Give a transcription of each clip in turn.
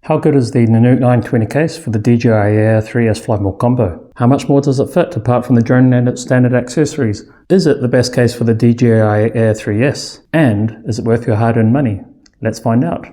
How good is the Nanuk 920 case for the DJI Air 3S flight mode combo? How much more does it fit apart from the drone and its standard accessories? Is it the best case for the DJI Air 3S? And is it worth your hard-earned money? Let's find out.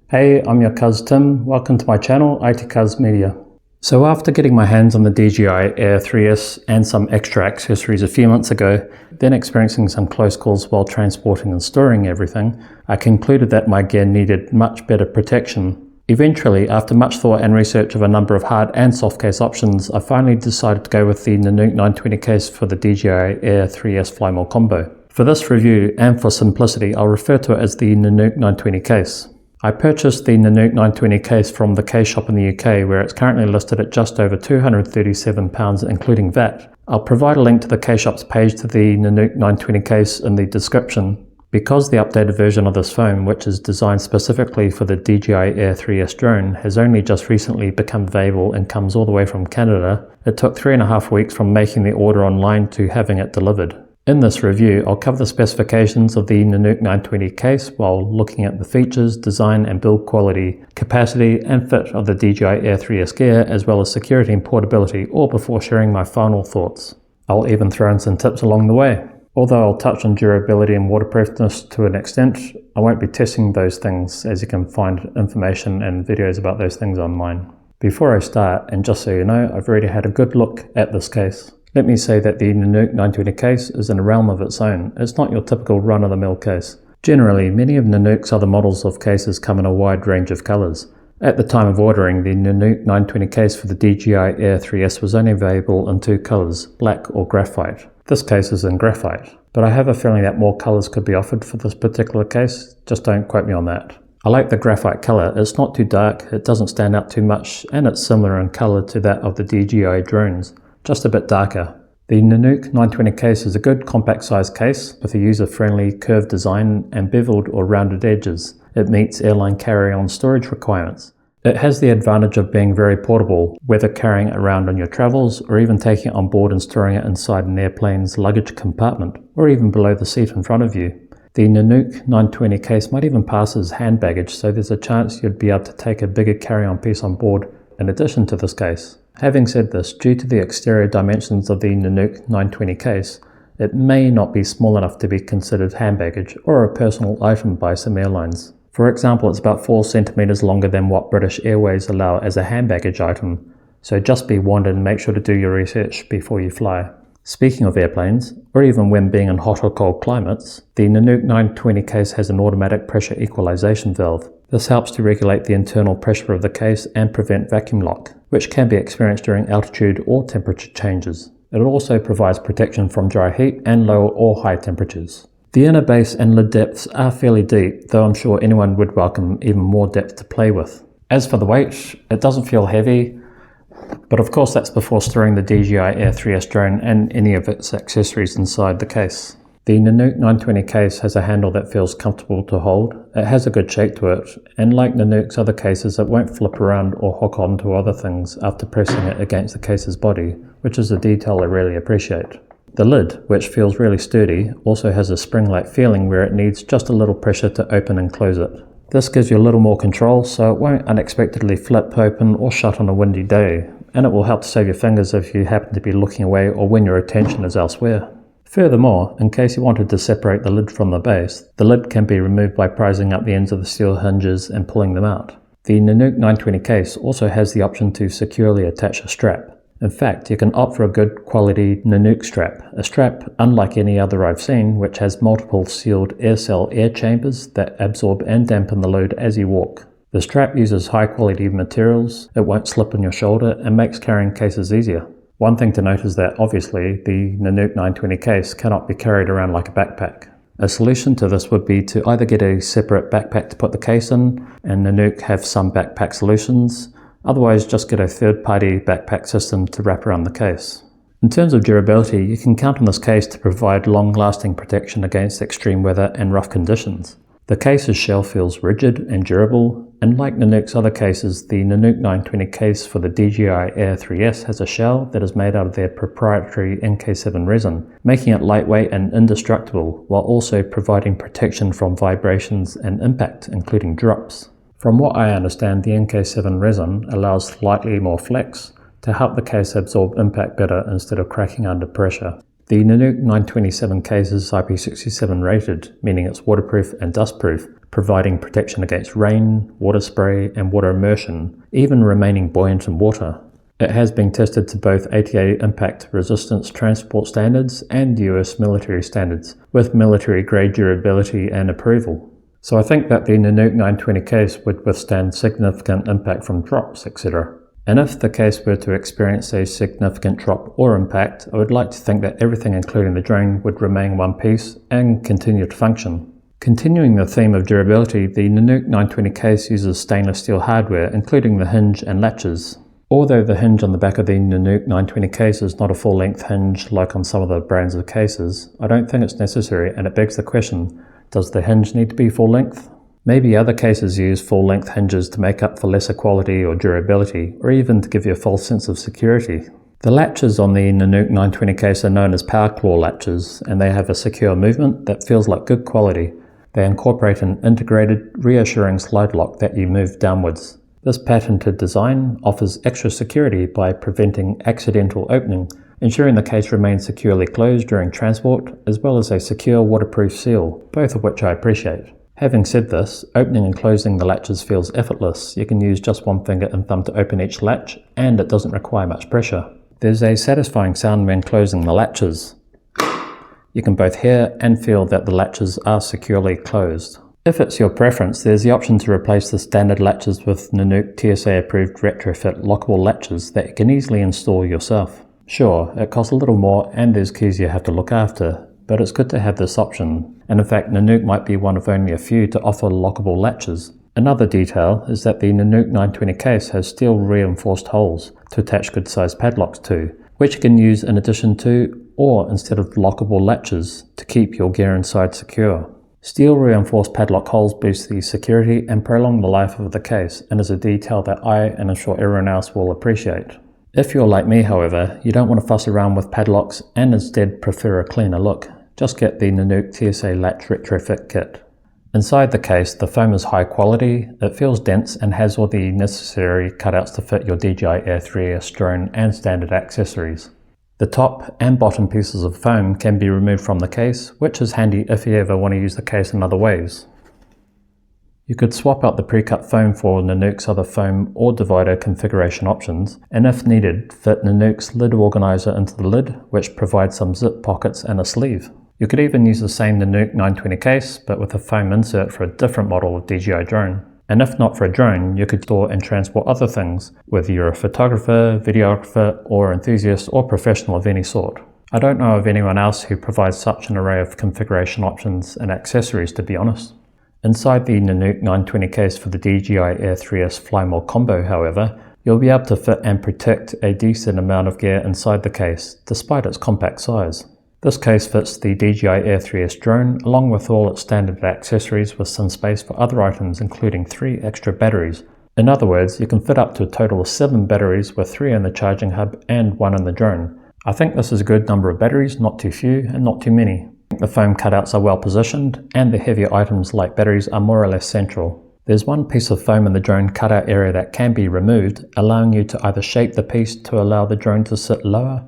Hey, I'm your cuz Tim. Welcome to my channel, IT Cuz Media. So after getting my hands on the DJI Air 3S and some extra accessories a few months ago, then experiencing some close calls while transporting and storing everything, I concluded that my gear needed much better protection. Eventually, after much thought and research of a number of hard and soft case options, I finally decided to go with the Nanuk 920 case for the DJI Air 3S fly mode combo. For this review, and for simplicity, I'll refer to it as the Nanuk 920 case. I purchased the Nanuk 920 case from the case shop in the UK, where it's currently listed at just over £237 including VAT. I'll provide a link to the case shop's page to the Nanuk 920 case in the description. Because the updated version of this phone, which is designed specifically for the DJI Air 3S drone, has only just recently become available and comes all the way from Canada, it took 3.5 weeks from making the order online to having it delivered. In this review, I'll cover the specifications of the Nanuk 920 case while looking at the features, design and build quality, capacity and fit of the DJI Air 3S gear, as well as security and portability, all before sharing my final thoughts. I'll even throw in some tips along the way. Although I'll touch on durability and waterproofness to an extent, I won't be testing those things, as you can find information and videos about those things online. Before I start, and just so you know, I've already had a good look at this case. Let me say that the Nanuk 920 case is in a realm of its own. It's not your typical run-of-the-mill case. Generally, many of Nanuk's other models of cases come in a wide range of colours. At the time of ordering, the Nanuk 920 case for the DJI Air 3S was only available in two colours, black or graphite. This case is in graphite, but I have a feeling that more colours could be offered for this particular case, just don't quote me on that. I like the graphite colour, it's not too dark, it doesn't stand out too much, and it's similar in colour to that of the DJI drones, just a bit darker. The Nanuk 920 case is a good compact sized case with a user-friendly curved design and beveled or rounded edges. It meets airline carry-on storage requirements. It has the advantage of being very portable, whether carrying it around on your travels or even taking it on board and storing it inside an airplane's luggage compartment, or even below the seat in front of you. The Nanuk 920 case might even pass as hand baggage, so there's a chance you'd be able to take a bigger carry-on piece on board in addition to this case. Having said this, due to the exterior dimensions of the Nanuk 920 case, it may not be small enough to be considered hand baggage or a personal item by some airlines. For example, it's about 4 centimeters longer than what British Airways allow as a hand baggage item, so just be warned and make sure to do your research before you fly. Speaking of airplanes, or even when being in hot or cold climates, the Nanuk 920 case has an automatic pressure equalization valve. This helps to regulate the internal pressure of the case and prevent vacuum lock, which can be experienced during altitude or temperature changes. It also provides protection from dry heat and low or high temperatures. The inner base and lid depths are fairly deep, though I'm sure anyone would welcome even more depth to play with. As for the weight, it doesn't feel heavy, but of course that's before storing the DJI Air 3S drone and any of its accessories inside the case. The Nanuk 920 case has a handle that feels comfortable to hold. It has a good shape to it, and like Nanuk's other cases, it won't flip around or hook onto other things after pressing it against the case's body, which is a detail I really appreciate. The lid, which feels really sturdy, also has a spring-like feeling where it needs just a little pressure to open and close it. This gives you a little more control, so it won't unexpectedly flip open or shut on a windy day, and it will help to save your fingers if you happen to be looking away or when your attention is elsewhere. Furthermore, in case you wanted to separate the lid from the base, the lid can be removed by prising up the ends of the steel hinges and pulling them out. The Nanuk 920 case also has the option to securely attach a strap. In fact, you can opt for a good quality Nanuk strap, a strap unlike any other I've seen, which has multiple sealed air cell air chambers that absorb and dampen the load as you walk. The strap uses high quality materials, it won't slip on your shoulder and makes carrying cases easier. One thing to note is that obviously the Nanuk 920 case cannot be carried around like a backpack. A solution to this would be to either get a separate backpack to put the case in, and Nanuk have some backpack solutions. Otherwise, just get a third-party backpack system to wrap around the case. In terms of durability, you can count on this case to provide long-lasting protection against extreme weather and rough conditions. The case's shell feels rigid and durable, and like Nanuk's other cases, the Nanuk 920 case for the DJI Air 3S has a shell that is made out of their proprietary NK7 resin, making it lightweight and indestructible, while also providing protection from vibrations and impact, including drops. From what I understand, the NK7 resin allows slightly more flex to help the case absorb impact better instead of cracking under pressure. The Nanuk 927 case is IP67 rated, meaning it's waterproof and dustproof, providing protection against rain, water spray and water immersion, even remaining buoyant in water. It has been tested to both ATA impact resistance transport standards and US military standards, with military grade durability and approval. So I think that the Nanuk 920 case would withstand significant impact from drops, etc. And if the case were to experience a significant drop or impact, I would like to think that everything including the drone would remain one piece and continue to function. Continuing the theme of durability, the Nanuk 920 case uses stainless steel hardware, including the hinge and latches. Although the hinge on the back of the Nanuk 920 case is not a full-length hinge like on some of the brands of cases, I don't think it's necessary, and it begs the question, does the hinge need to be full-length? Maybe other cases use full-length hinges to make up for lesser quality or durability, or even to give you a false sense of security. The latches on the Nanuk 920 case are known as PowerClaw latches, and they have a secure movement that feels like good quality. They incorporate an integrated, reassuring slide lock that you move downwards. This patented design offers extra security by preventing accidental opening, ensuring the case remains securely closed during transport, as well as a secure waterproof seal, both of which I appreciate. Having said this, opening and closing the latches feels effortless. You can use just one finger and thumb to open each latch, and it doesn't require much pressure. There's a satisfying sound when closing the latches. You can both hear and feel that the latches are securely closed. If it's your preference, there's the option to replace the standard latches with Nanuk TSA-approved Retrofit lockable latches that you can easily install yourself. Sure, it costs a little more and there's keys you have to look after, but it's good to have this option, and in fact Nanuk might be one of only a few to offer lockable latches. Another detail is that the Nanuk 920 case has steel reinforced holes to attach good sized padlocks to, which you can use in addition to or instead of lockable latches to keep your gear inside secure. Steel reinforced padlock holes boost the security and prolong the life of the case, and is a detail that I and I'm sure everyone else will appreciate. If you're like me, however, you don't want to fuss around with padlocks and instead prefer a cleaner look, just get the Nanuk TSA Latch Retrofit kit. Inside the case, the foam is high quality, it feels dense and has all the necessary cutouts to fit your DJI Air 3S drone and standard accessories. The top and bottom pieces of foam can be removed from the case, which is handy if you ever want to use the case in other ways. You could swap out the pre-cut foam for Nanuk's other foam or divider configuration options, and if needed, fit Nanuk's lid organizer into the lid, which provides some zip pockets and a sleeve. You could even use the same Nanuk 920 case, but with a foam insert for a different model of DJI drone. And if not for a drone, you could store and transport other things, whether you're a photographer, videographer, or enthusiast or professional of any sort. I don't know of anyone else who provides such an array of configuration options and accessories, to be honest. Inside the Nanuk 920 case for the DJI Air 3S Fly More combo, however, you'll be able to fit and protect a decent amount of gear inside the case, despite its compact size. This case fits the DJI Air 3S drone along with all its standard accessories with some space for other items, including 3 extra batteries. In other words, you can fit up to a total of 7 batteries with 3 in the charging hub and 1 in the drone. I think this is a good number of batteries, not too few and not too many. The foam cutouts are well positioned and the heavier items like batteries are more or less central. There's one piece of foam in the drone cutout area that can be removed, allowing you to either shape the piece to allow the drone to sit lower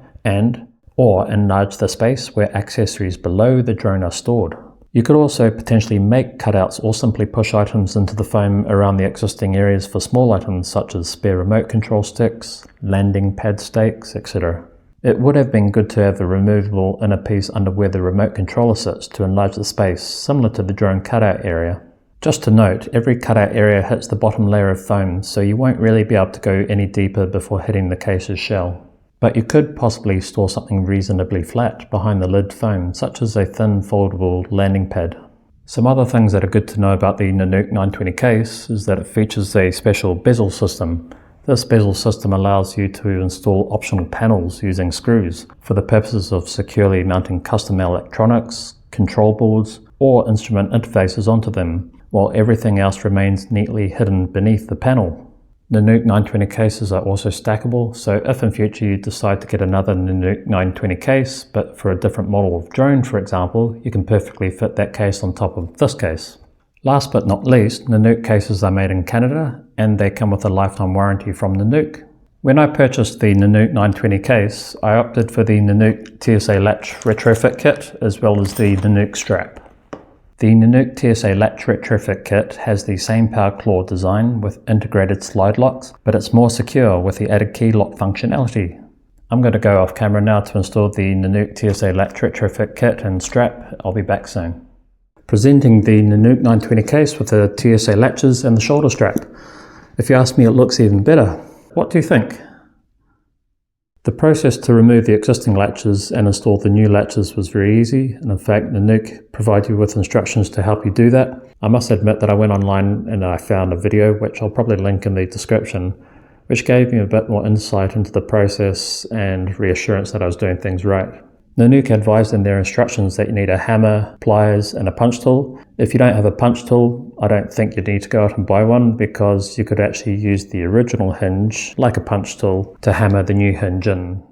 or enlarge the space where accessories below the drone are stored. You could also potentially make cutouts or simply push items into the foam around the existing areas for small items such as spare remote control sticks, landing pad stakes, etc. It would have been good to have the removable inner piece under where the remote controller sits to enlarge the space, similar to the drone cutout area. Just to note, every cutout area hits the bottom layer of foam, so you won't really be able to go any deeper before hitting the case's shell. But you could possibly store something reasonably flat behind the lid foam, such as a thin foldable landing pad. Some other things that are good to know about the Nanuk 920 case is that it features a special bezel system. This bezel system allows you to install optional panels using screws for the purposes of securely mounting custom electronics, control boards, or instrument interfaces onto them, while everything else remains neatly hidden beneath the panel. Nanuk 920 cases are also stackable, so if in future you decide to get another Nanuk 920 case, but for a different model of drone for example, you can perfectly fit that case on top of this case. Last but not least, Nanuk cases are made in Canada and they come with a lifetime warranty from Nanuk. When I purchased the Nanuk 920 case, I opted for the Nanuk TSA Latch Retrofit kit as well as the Nanuk strap. The Nanuk TSA Latch Retrofit kit has the same PowerClaw design with integrated slide locks, but it's more secure with the added key lock functionality. I'm going to go off camera now to install the Nanuk TSA Latch Retrofit kit and strap. I'll be back soon. Presenting the Nanuk 920 case with the TSA latches and the shoulder strap. If you ask me, it looks even better. What do you think? The process to remove the existing latches and install the new latches was very easy, and in fact Nanuk provides you with instructions to help you do that. I must admit that I went online and I found a video, which I'll probably link in the description, which gave me a bit more insight into the process and reassurance that I was doing things right. Nanuk advised in their instructions that you need a hammer, pliers and a punch tool. If you don't have a punch tool, I don't think you need to go out and buy one, because you could actually use the original hinge, like a punch tool, to hammer the new hinge in.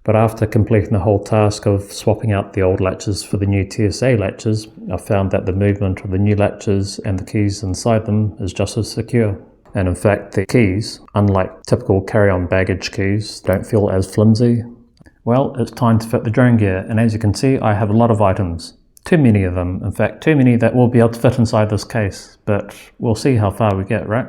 But after completing the whole task of swapping out the old latches for the new TSA latches, I found that the movement of the new latches and the keys inside them is just as secure. And in fact, the keys, unlike typical carry-on baggage keys, don't feel as flimsy. Well, it's time to fit the drone gear, and as you can see, I have a lot of items. Too many of them, in fact, too many that will be able to fit inside this case, but we'll see how far we get, right?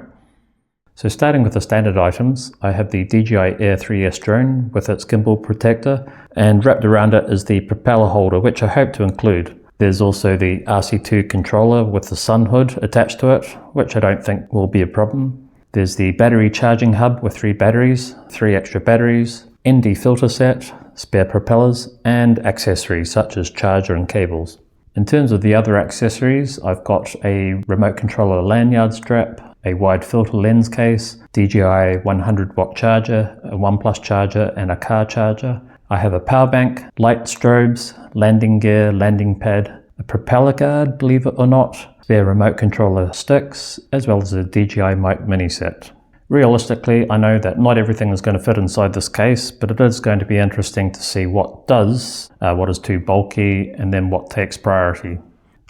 So starting with the standard items, I have the DJI Air 3S drone with its gimbal protector, and wrapped around it is the propeller holder, which I hope to include. There's also the RC-2 controller with the sun hood attached to it, which I don't think will be a problem. There's the battery charging hub with 3 batteries, 3 extra batteries, ND filter set, spare propellers, and accessories such as charger and cables. In terms of the other accessories, I've got a remote controller lanyard strap, a wide filter lens case, DJI 100 watt charger, a OnePlus charger and a car charger. I have a power bank, light strobes, landing gear, landing pad, a propeller guard, believe it or not, spare remote controller sticks, as well as a DJI mic mini set. Realistically, I know that not everything is going to fit inside this case, but it is going to be interesting to see what does, what is too bulky, and then what takes priority.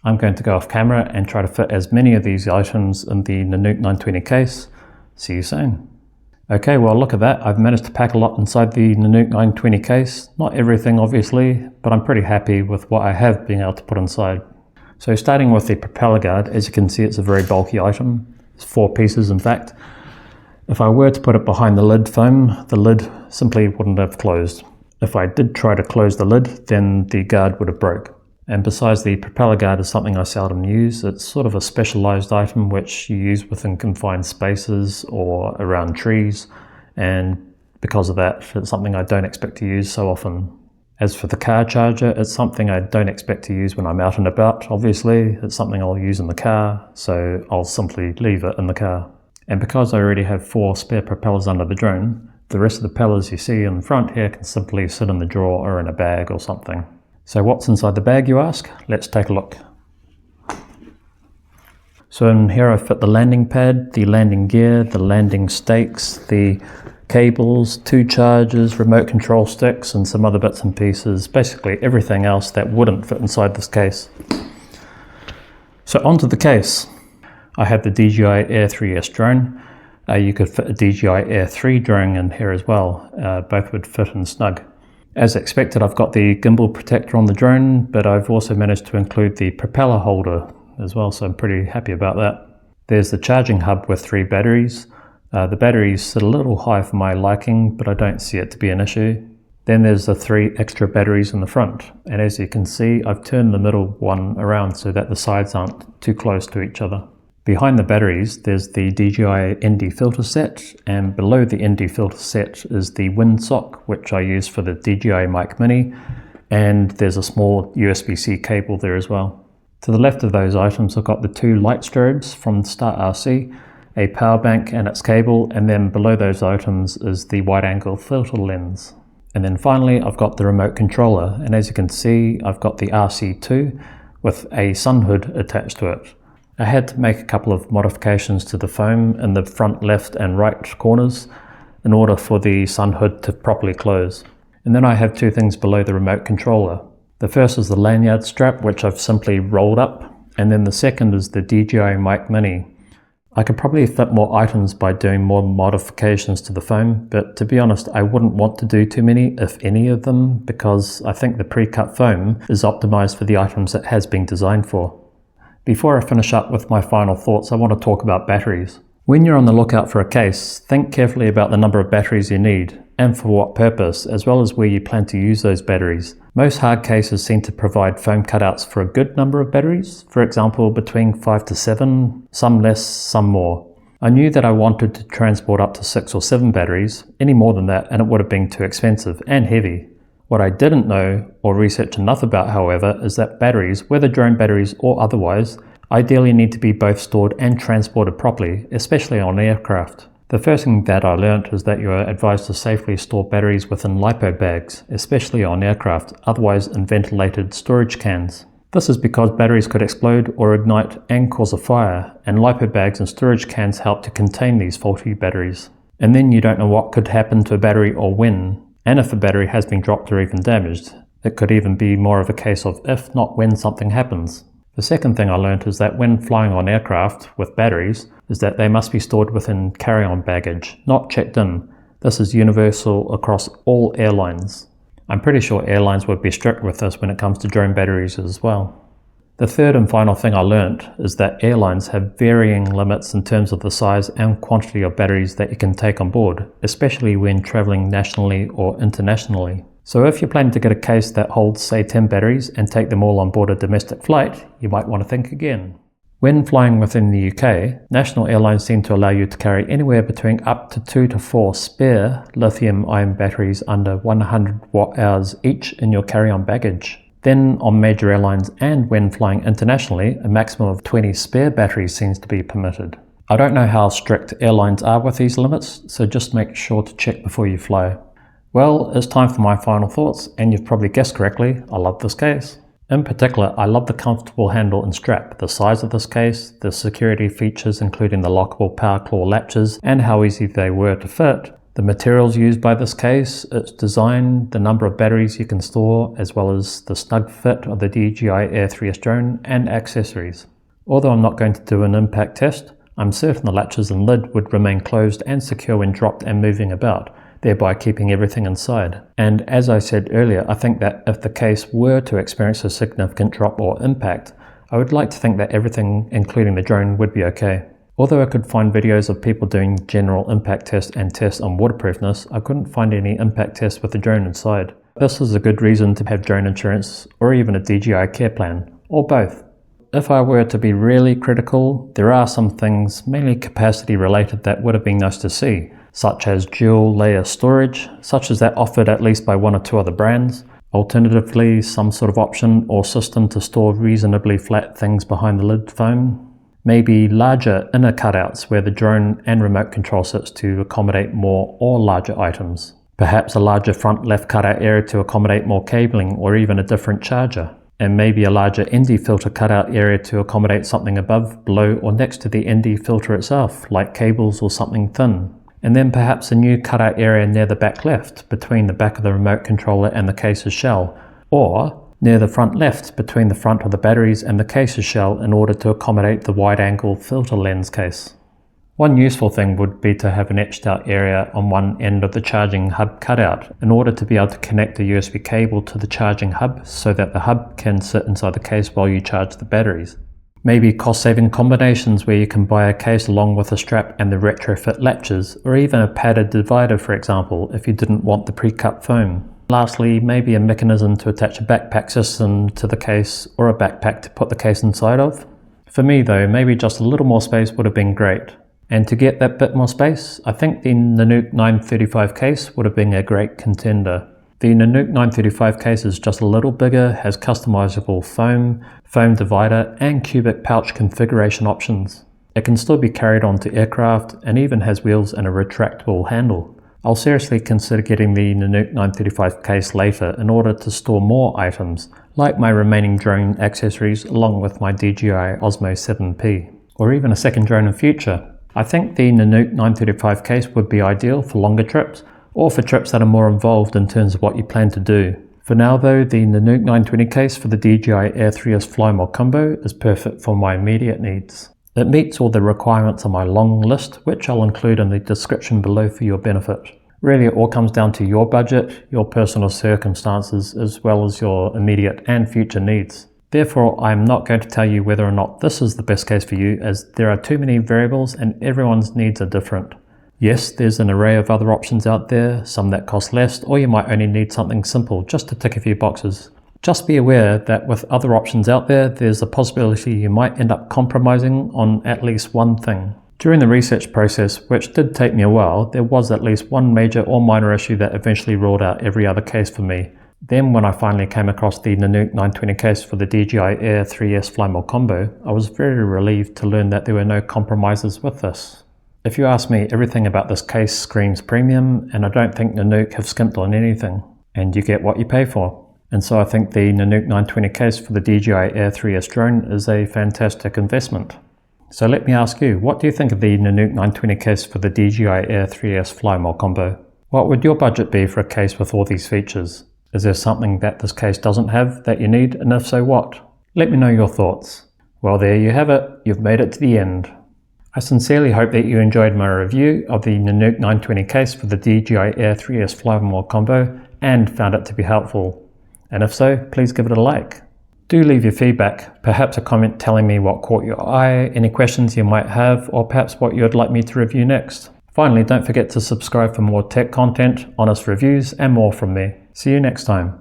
I'm going to go off camera and try to fit as many of these items in the Nanuk 920 case. See you soon. Okay, well look at that. I've managed to pack a lot inside the Nanuk 920 case. Not everything obviously, but I'm pretty happy with what I have been able to put inside. So starting with the propeller guard, as you can see it's a very bulky item. It's 4 pieces in fact. If I were to put it behind the lid foam, the lid simply wouldn't have closed. If I did try to close the lid, then the guard would have broke. And besides, the propeller guard is something I seldom use. It's sort of a specialized item which you use within confined spaces or around trees, and because of that, it's something I don't expect to use so often. As for the car charger, it's something I don't expect to use when I'm out and about, obviously. It's something I'll use in the car, so I'll simply leave it in the car. And because I already have 4 spare propellers under the drone, the rest of the propellers you see in the front here can simply sit in the drawer or in a bag or something. So what's inside the bag, you ask? Let's take a look. So in here I fit the landing pad, the landing gear, the landing stakes, the cables, 2 chargers, remote control sticks, and some other bits and pieces. Basically everything else that wouldn't fit inside this case. So onto the case. I have the DJI Air 3S drone. You could fit a DJI Air 3 drone in here as well. Both would fit in snug. As expected, I've got the gimbal protector on the drone, but I've also managed to include the propeller holder as well, so I'm pretty happy about that. There's the charging hub with 3 batteries. The batteries sit a little high for my liking, but I don't see it to be an issue. Then there's the 3 extra batteries in the front, and as you can see, I've turned the middle one around so that the sides aren't too close to each other. Behind the batteries, there's the DJI ND filter set, and below the ND filter set is the windsock, which I use for the DJI mic mini, and there's a small USB-C cable there as well. To the left of those items, I've got the 2 light strobes from Start RC, a power bank and its cable, and then below those items is the wide-angle filter lens. And then finally, I've got the remote controller, and as you can see, I've got the RC-2 with a sun hood attached to it. I had to make a couple of modifications to the foam in the front left and right corners in order for the sun hood to properly close. And then I have 2 things below the remote controller. The first is the lanyard strap, which I've simply rolled up, And then the second is the DJI Mic Mini. I could probably fit more items by doing more modifications to the foam, but to be honest, I wouldn't want to do too many, if any of them, because I think the pre-cut foam is optimized for the items it has been designed for. Before I finish up with my final thoughts, I want to talk about batteries. When you're on the lookout for a case, think carefully about the number of batteries you need, and for what purpose, as well as where you plan to use those batteries. Most hard cases seem to provide foam cutouts for a good number of batteries, for example between 5 to 7, some less, some more. I knew that I wanted to transport up to 6 or 7 batteries, any more than that and it would have been too expensive and heavy. What I didn't know or research enough about, however, is that batteries, whether drone batteries or otherwise, ideally need to be both stored and transported properly, especially on aircraft. The first thing that I learnt is that you are advised to safely store batteries within LiPo bags, especially on aircraft, otherwise in ventilated storage cans. This is because batteries could explode or ignite and cause a fire, and LiPo bags and storage cans help to contain these faulty batteries. And then you don't know what could happen to a battery or when, and if a battery has been dropped or even damaged. It could even be more of a case of if, not when, something happens. The second thing I learned is that when flying on aircraft with batteries, is that they must be stored within carry-on baggage, not checked in. This is universal across all airlines. I'm pretty sure airlines would be strict with this when it comes to drone batteries as well. The third and final thing I learnt is that airlines have varying limits in terms of the size and quantity of batteries that you can take on board, especially when traveling nationally or internationally. So if you're planning to get a case that holds say 10 batteries and take them all on board a domestic flight, you might want to think again. When flying within the UK, national airlines seem to allow you to carry anywhere between up to 2 to 4 spare lithium-ion batteries under 100 watt-hours each in your carry-on baggage. Then on major airlines and when flying internationally, a maximum of 20 spare batteries seems to be permitted. I don't know how strict airlines are with these limits, so just make sure to check before you fly. Well, it's time for my final thoughts, and you've probably guessed correctly, I love this case. In particular, I love the comfortable handle and strap, the size of this case, the security features including the lockable PowerClaw latches and how easy they were to fit, the materials used by this case, its design, the number of batteries you can store, as well as the snug fit of the DJI Air 3S drone and accessories. Although I'm not going to do an impact test, I'm certain the latches and lid would remain closed and secure when dropped and moving about, thereby keeping everything inside. And as I said earlier, I think that if the case were to experience a significant drop or impact, I would like to think that everything, including the drone, would be okay. Although I could find videos of people doing general impact tests and tests on waterproofness, I couldn't find any impact tests with the drone inside. This is a good reason to have drone insurance or even a DJI care plan, or both. If I were to be really critical, there are some things, mainly capacity related, that would have been nice to see, such as dual layer storage, such as that offered at least by 1 or 2 other brands. Alternatively, some sort of option or system to store reasonably flat things behind the lid foam. Maybe larger inner cutouts where the drone and remote control sits to accommodate more or larger items. Perhaps a larger front left cutout area to accommodate more cabling or even a different charger. And maybe a larger ND filter cutout area to accommodate something above, below or next to the ND filter itself, like cables or something thin. And then perhaps a new cutout area near the back left, between the back of the remote controller and the case's shell, or near the front left, between the front of the batteries and the case's shell, in order to accommodate the wide-angle filter lens case. One useful thing would be to have an etched out area on one end of the charging hub cutout in order to be able to connect a USB cable to the charging hub so that the hub can sit inside the case while you charge the batteries. Maybe cost-saving combinations where you can buy a case along with a strap and the retrofit latches, or even a padded divider, for example, if you didn't want the pre-cut foam. Lastly, maybe a mechanism to attach a backpack system to the case or a backpack to put the case inside of. For me though, maybe just a little more space would have been great. And to get that bit more space, I think the Nanuk 935 case would have been a great contender. The Nanuk 935 case is just a little bigger, has customizable foam, foam divider and cubic pouch configuration options. It can still be carried onto aircraft and even has wheels and a retractable handle. I'll seriously consider getting the Nanuk 935 case later in order to store more items, like my remaining drone accessories along with my DJI Osmo 7P, or even a second drone in future. I think the Nanuk 935 case would be ideal for longer trips, or for trips that are more involved in terms of what you plan to do. For now though, the Nanuk 920 case for the DJI Air 3S Fly More combo is perfect for my immediate needs. It meets all the requirements on my long list, which I'll include in the description below for your benefit. Really, it all comes down to your budget, your personal circumstances, as well as your immediate and future needs. Therefore, I'm not going to tell you whether or not this is the best case for you, as there are too many variables and everyone's needs are different. Yes, there's an array of other options out there, some that cost less, or you might only need something simple just to tick a few boxes. Just be aware that with other options out there, there's a possibility you might end up compromising on at least one thing. During the research process, which did take me a while, there was at least one major or minor issue that eventually ruled out every other case for me. Then when I finally came across the Nanuk 920 case for the DJI Air 3S Fly More combo, I was very relieved to learn that there were no compromises with this. If you ask me, everything about this case screams premium, and I don't think Nanuk have skimped on anything. And you get what you pay for. And so I think the Nanuk 920 case for the DJI Air 3S drone is a fantastic investment. So let me ask you, what do you think of the Nanuk 920 case for the DJI Air 3S Fly More combo? What would your budget be for a case with all these features? Is there something that this case doesn't have that you need, and if so, what? Let me know your thoughts. Well, there you have it. You've made it to the end. I sincerely hope that you enjoyed my review of the Nanuk 920 case for the DJI Air 3S Fly More combo and found it to be helpful. And if so, please give it a like. Do leave your feedback, perhaps a comment telling me what caught your eye, any questions you might have, or perhaps what you'd like me to review next. Finally, don't forget to subscribe for more tech content, honest reviews, and more from me. See you next time.